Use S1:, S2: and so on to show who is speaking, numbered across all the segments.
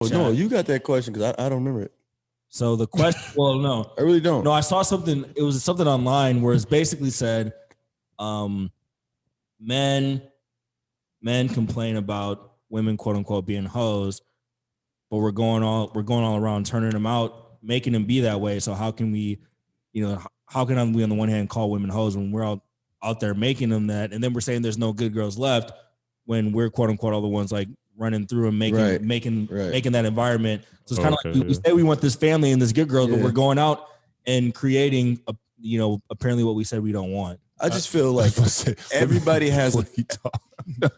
S1: Oh, no, you got that question because I don't remember it.
S2: So the question, well, no,
S1: I really don't.
S2: No, I saw something. It was something online where it's basically said, men complain about women, quote unquote, being hoes, but we're going all around turning them out, making them be that way. So how can we, how can we on the one hand call women hoes when we're out there making them that, and then we're saying there's no good girls left when we're quote unquote all the ones like running through and making that environment. So it's kind of like we say we want this family and this good girl, but we're going out and creating apparently what we said we don't want.
S1: I just feel like everybody has
S3: what?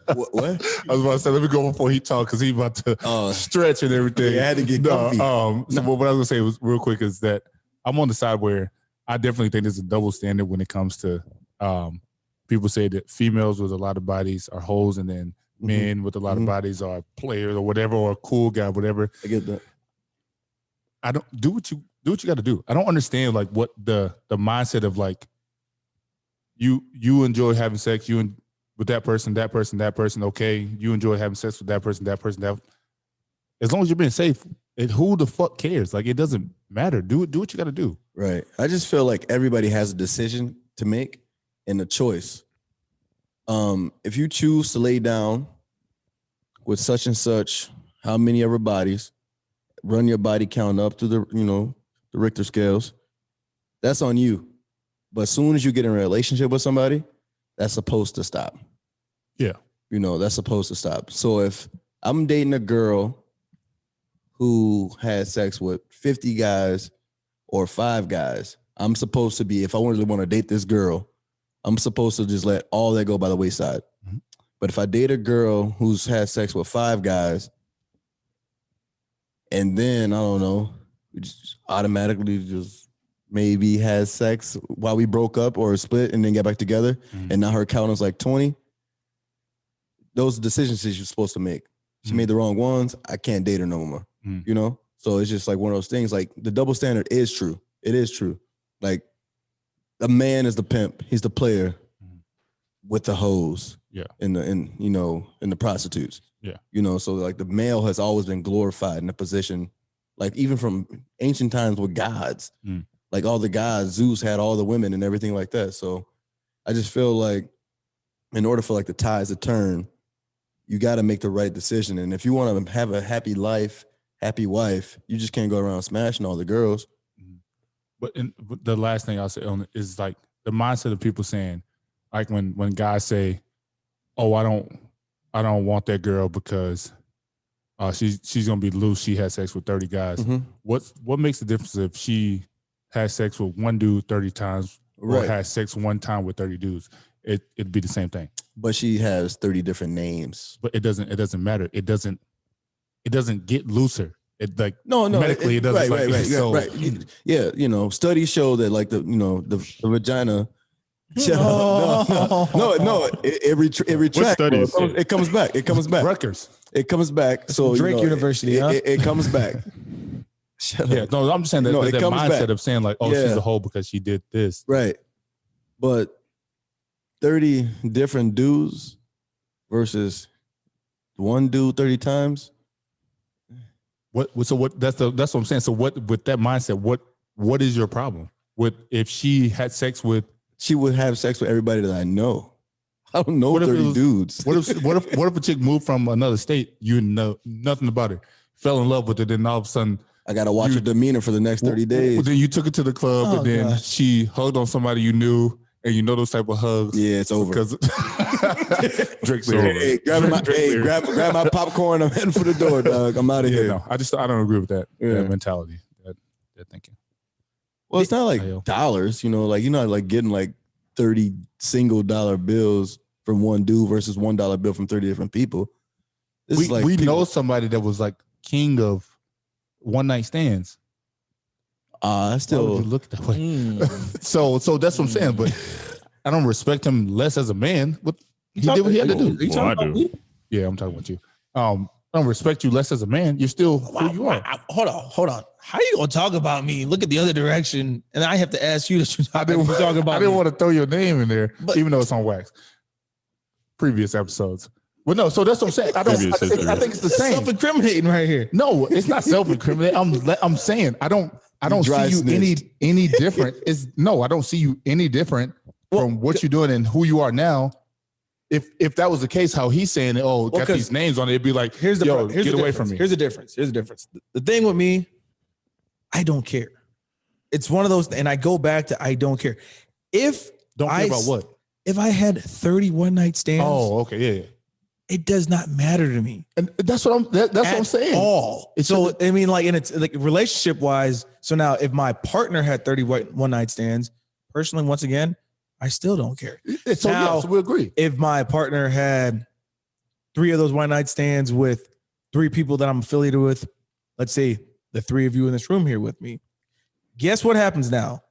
S1: I was
S3: about to say, let me go before he talk because he's about to stretch and everything.
S1: Yeah, I had to get comfy.
S3: So what I was gonna say was real quick is that I'm on the side where I definitely think there's a double standard when it comes to people say that females with a lot of bodies are hoes and then men with a lot of bodies are players or whatever, or a cool guy, whatever.
S1: I get that.
S3: I don't do what you got to do. I don't understand like what the mindset of like you enjoy having sex with that person. Okay, you enjoy having sex with that person. As long as you're being safe, who the fuck cares? Like it doesn't matter. Do what you got to do.
S1: Right. I just feel like everybody has a decision to make and a choice. If you choose to lay down with such and such, how many of her bodies, run your body count up to the Richter scales, that's on you. But as soon as you get in a relationship with somebody, that's supposed to stop.
S3: Yeah.
S1: That's supposed to stop. So if I'm dating a girl who had sex with 50 guys or 5 guys, I'm supposed to be, if I really want to date this girl, I'm supposed to just let all that go by the wayside. Mm-hmm. But if I date a girl who's had sex with 5 guys, and then, I don't know, we just automatically just maybe has sex while we broke up or split and then get back together, and now her count is like 20, those decisions that you're supposed to make. She made the wrong ones. I can't date her no more, So it's just like one of those things. Like the double standard is true. It is true. Like a man is the pimp. He's the player with the hoes.
S3: Yeah.
S1: In the prostitutes.
S3: Yeah.
S1: So like the male has always been glorified in a position, like even from ancient times with gods. Like all the gods, Zeus had all the women and everything like that. So I just feel like in order for like the tides to turn, you got to make the right decision. And if you want to have a happy life, happy wife, you just can't go around smashing all the girls.
S3: But the last thing I'll say on it is like the mindset of people saying, like when guys say, "Oh, I don't want that girl because she's gonna be loose. She had sex with 30 guys." What makes the difference if she has sex with one dude 30 times or has sex one time with 30 dudes? It'd be the same thing. But
S1: she has 30 different names.
S3: But it doesn't matter. It doesn't get looser. It like
S1: no
S3: medically it doesn't
S1: right. Yeah, studies show that like the vagina. No, it retracts. It comes back.
S3: Rutgers.
S1: It comes back. So
S2: Drake University.
S1: It comes back.
S3: Yeah, no, I'm just saying that that mindset back. Of saying like, oh, she's a hoe because she did this.
S1: Right. But 30 different dudes versus one dude 30 times.
S3: So that's what I'm saying. So what with that mindset, what is your problem? With if she had sex with,
S1: she would have sex with everybody that I know. I don't know 30 dudes.
S3: What if a chick moved from another state, you know nothing about her, fell in love with her, then all of a sudden
S1: I gotta watch her demonor for the next 30 days.
S3: Well, then you took her to the club and then she hugged on somebody you knew, and those type of hugs.
S1: Yeah, it's over.
S3: Because
S1: Drake's over. Hey, grab my popcorn. I'm heading for the door, dog. I'm out of here.
S3: No, I don't agree with that mentality, that thinking.
S1: Well, it's not like dollars, like you're not like getting like 30 single dollar bills from one dude versus $1 bill from 30 different people.
S3: We know somebody that was like king of one night stands.
S1: I still
S3: would you look that way. So that's what I'm saying. But I don't respect him less as a man. What he did what he had to do.
S2: Are you talking about me?
S3: Yeah, I'm talking about you. I don't respect you less as a man. You're still who you are.
S2: Hold on. How you gonna talk about me? Look at the other direction, and I have to ask you that you're talking about.
S3: I didn't want to throw your name in there, even though it's on wax. Previous episodes. Well, no, so that's what I'm saying. I think it's the same.
S2: Self-incriminating right here.
S3: No, it's not self-incriminating. I'm saying I don't see you any different. I don't see you any different from what you're doing and who you are now. If that was the case, how he's saying it, got these names on it, it'd be like, get away from me.
S4: Here's the difference. The thing with me, I don't care. It's one of those, and I go back to I don't care.
S3: Don't care about what?
S4: If I had 30 one-night stands,
S3: yeah.
S4: It does not matter to me.
S3: And that's what I'm saying.
S4: All. So I mean, like, and it's like relationship wise. So now if my partner had 30 one-night stands, personally, once again, I still don't care.
S3: So we agree.
S4: If my partner had 3 of those one-night stands with 3 people that I'm affiliated with, let's say the 3 of you in this room here with me, guess what happens now?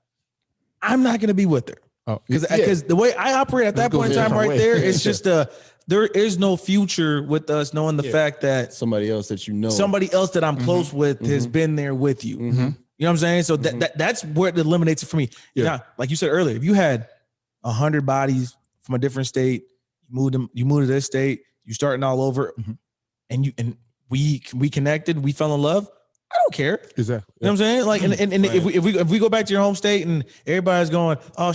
S4: I'm not going to be with her. Because the way I operate at that point in time right there, it's just there is no future with us knowing the fact that
S1: somebody else
S4: that I'm close with has been there with you. You know what I'm saying? So that's where it eliminates it for me. Yeah. Now, like you said earlier, if you had 100 bodies from a different state, you moved to this state, you starting all over, and we connected, we fell in love. I don't care.
S3: Exactly.
S4: You know what I'm saying? Like, and right. if we go back to your home state and everybody's going, oh,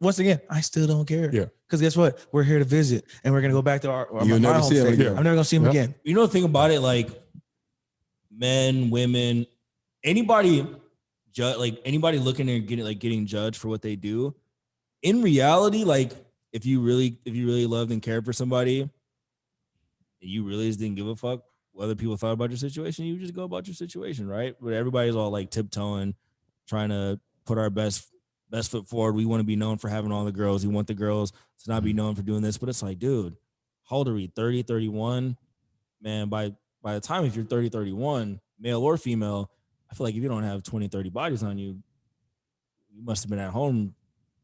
S4: once again, I still don't care.
S3: Yeah.
S4: Because guess what? We're here to visit, and we're gonna go back to my
S1: never
S4: home
S1: see him
S4: state.
S1: again.
S4: I'm never gonna see him again.
S2: You know the thing about it, like men, women, anybody looking and getting judged for what they do. In reality, like if you really loved and cared for somebody, and you really just didn't give a fuck what other people thought about your situation, you just go about your situation, right? But everybody's all like tiptoeing, trying to put our best foot forward. We want to be known for having all the girls. We want the girls to not be known for doing this. But it's like, dude, how old are we? 30, 31? Man, by the time if you're 30, 31, male or female, I feel like if you don't have 20, 30 bodies on you, you must have been at home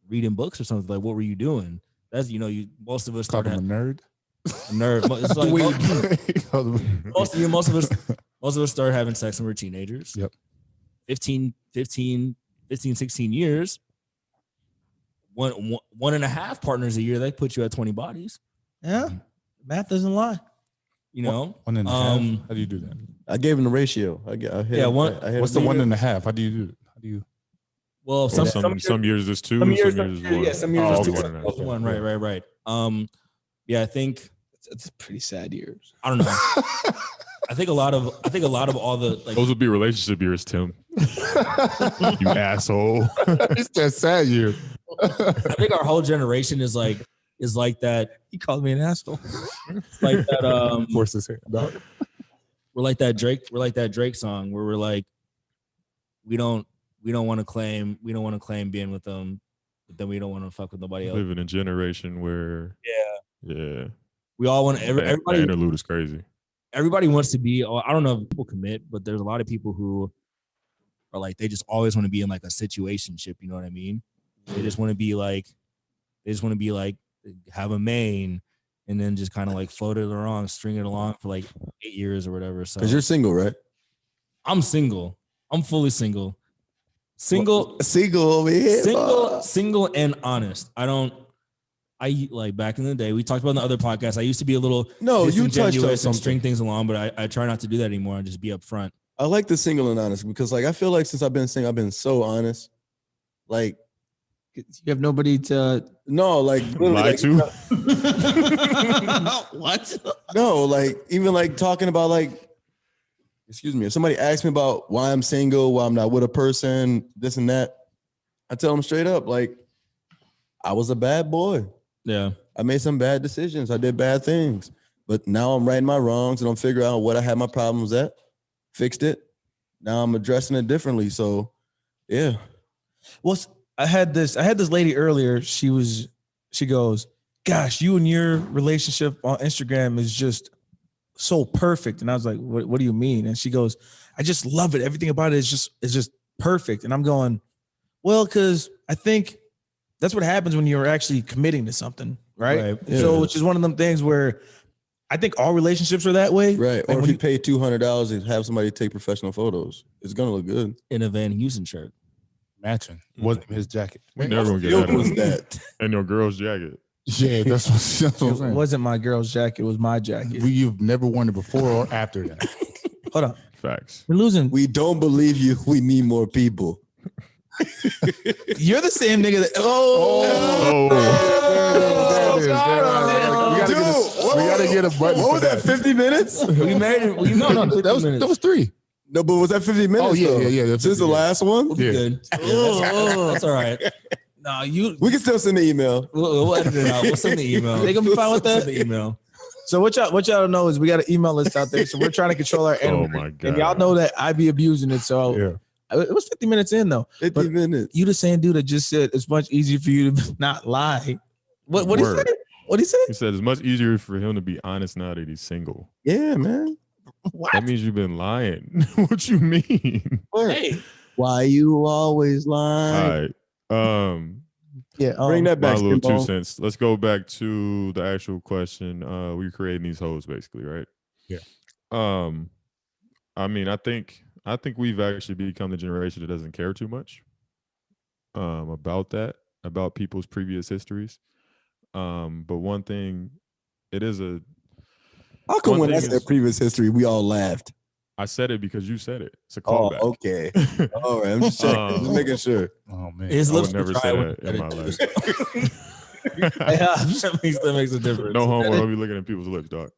S2: reading books or something. Like, what were you doing? That's, most of us
S3: called him a nerd.
S2: It's like most of us start having sex when we're teenagers.
S3: Yep.
S2: 15, 16 years. One and a half partners a year, that put you at 20 bodies.
S4: Yeah. Math doesn't lie.
S2: One
S3: and a half. How do you do that?
S1: I gave him the ratio.
S3: What's the 1 1/2? How do you do it? How do you?
S2: Well,
S5: some years there's 2, some years is 1.
S4: Yeah, some years there's 2.
S2: One. Right. Yeah, I think
S4: it's pretty sad years.
S2: I don't know. I think a lot of all the
S5: those would be relationship years, Tim. You asshole.
S3: It's that sad year.
S2: I think our whole generation is like that.
S4: He called me an asshole.
S2: Like that.
S3: Force his hand.
S2: We're like that Drake song where we're like, we don't want to claim being with them, but then we don't want to fuck with nobody else.
S5: Live in a generation where
S2: we all want everybody.
S5: The interlude is crazy.
S2: Everybody wants to be. I don't know if people commit, but there's a lot of people who are like they just always want to be in like a situationship. You know what I mean? They just want to be like have a main and then just kind of like float it along, string it along for like 8 years or whatever. So
S1: because you're single, right?
S2: I'm single. I'm fully single. Single
S1: over here.
S2: Single and honest. I like back in the day, we talked about in the other podcast. I used to be a little
S1: you touched on
S2: and
S1: something.
S2: string things along, but I try not to do that anymore and just be upfront.
S1: I like the single and honest because like I feel like since I've been single, I've been so honest. Like
S4: you have nobody to
S5: lie to.
S4: What?
S1: No, like even like talking about like, excuse me, if somebody asks me about why I'm single, why I'm not with a person, this and that, I tell them straight up, like, I was a bad boy.
S2: Yeah.
S1: I made some bad decisions. I did bad things. But now I'm righting my wrongs and I'm figuring out what I had my problems at, fixed it. Now I'm addressing it differently. So, yeah.
S4: Well, I had this lady earlier. She goes, gosh, you and your relationship on Instagram is just so perfect. And I was like, what do you mean? And she goes, I just love it. Everything about it is just perfect. And I'm going, well, because I think that's what happens when you're actually committing to something, right?
S1: Yeah.
S4: So, which is one of them things where I think all relationships are that way.
S1: Right.
S4: Like
S1: or if you pay $200 and have somebody take professional photos, it's going to look good.
S2: In a Van Heusen shirt.
S3: Matching. Wasn't his jacket.
S5: We never gonna get that.
S1: Was that?
S5: And your girl's jacket.
S3: Yeah, that's what I'm
S4: It
S3: saying.
S4: wasn't my girl's jacket. It was my jacket.
S3: You've never worn it before or after that.
S4: Hold on.
S5: Facts.
S4: We're losing.
S1: We don't believe you. We need more people.
S4: You're the same nigga that.
S3: We gotta get a button.
S1: What was that? 50 minutes?
S2: We made it. We
S3: No,
S2: made it 50 minutes.
S3: that was 3.
S1: No, but was that 50 minutes?
S3: Oh, yeah,
S1: though?
S3: yeah. That's
S1: Since the
S3: 50, yeah.
S1: last one,
S2: We'll be
S3: Yeah.
S2: good. Yeah, that's all right.
S4: No, you.
S1: we can still send the email.
S2: We'll edit it out. We'll send the email.
S4: They gonna be fine with
S2: We'll
S4: that?
S2: send the email.
S4: So what y'all don't know is we got an email list out there. So we're trying to control our
S5: Oh
S4: animal.
S5: my god.
S4: And y'all know that I be abusing it. So
S3: Yeah.
S4: it was 50 minutes in though.
S1: 50
S4: But
S1: minutes.
S4: You the same dude that just said it's much easier for you to not lie. What he
S5: Word.
S4: say? What he say?
S5: He said it's much easier for him to be honest now that he's single.
S1: Yeah, man.
S4: What?
S5: That means you've been lying. What you mean?
S4: Hey.
S1: Why you always lie?
S5: All right.
S4: Yeah.
S1: Bring that
S5: My
S1: back,
S5: little 2
S1: Skimbo.
S5: cents. Let's go back to the actual question. We're creating these hoes basically, right?
S3: Yeah.
S5: I mean, I think we've actually become the generation that doesn't care too much about that, about people's previous histories. But one thing, it is a.
S1: How come
S5: One
S1: when I
S5: thing
S1: said
S5: is-
S1: previous history, we all laughed?
S5: I said it because you said it. It's a
S1: Oh,
S5: callback.
S1: okay. All right, I'm just checking, just making sure.
S3: Oh man.
S2: His
S5: I
S2: lips
S5: would never
S2: were
S5: say
S2: dry when
S5: that
S2: he
S5: in my
S2: said
S5: life.
S2: it. Yeah, that makes a difference.
S5: No homo. Don't be looking at people's lips, dog.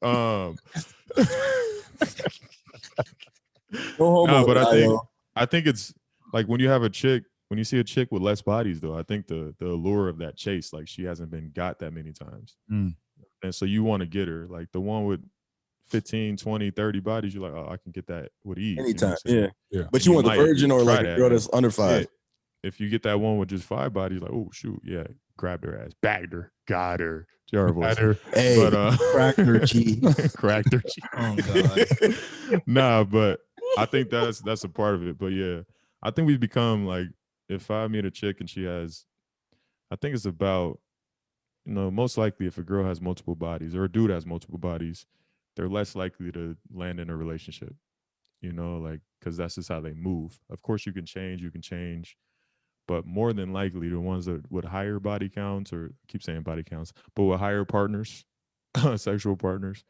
S1: No homo,
S5: No, but
S1: Io.
S5: I think it's like when you have a chick, when you see a chick with less bodies, though, I think the allure of that chase, like she hasn't been got that many times.
S3: Mm.
S5: And so you want to get her. Like the one with 15, 20, 30 bodies, you're like, oh, I can get that with ease.
S1: Anytime,
S5: what I'm saying?
S1: yeah.
S3: Yeah.
S1: But you
S5: You
S1: want the
S5: might
S1: virgin or
S5: try
S1: like a
S5: that,
S1: girl
S5: man.
S1: that's under 5?
S5: Yeah. If you get that one with just 5 bodies, like, oh shoot, yeah, grabbed her ass, bagged her, got her. Terrible.
S1: Hey,
S5: But
S1: cracked her cheek.
S5: cracked her cheek.
S2: Oh god.
S5: Nah, but I think that's a part of it. But yeah, I think we've become like, if I meet a chick and she has, I think it's about, most likely if a girl has multiple bodies or a dude has multiple bodies, they're less likely to land in a relationship, like, because that's just how they move. Of course, you can change, but more than likely the ones that with higher body counts, or I keep saying body counts, but with higher partners, sexual partners,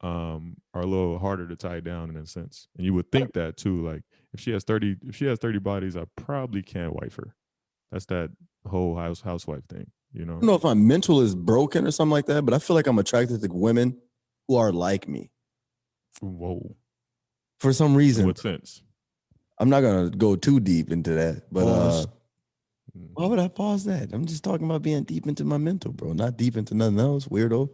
S5: are a little harder to tie down in a sense. And you would think that too. Like if she has 30 bodies, I probably can't wife her. That's that whole housewife thing,
S1: I don't know if my mental is broken or something like that, but I feel like I'm attracted to women who are like me
S5: Whoa.
S1: for some
S5: In
S1: reason.
S5: what sense?
S1: I'm not gonna go too deep into that, but
S4: Pause.
S1: why would I pause that? I'm just talking about being deep into my mental, bro. Not deep into nothing else, weirdo.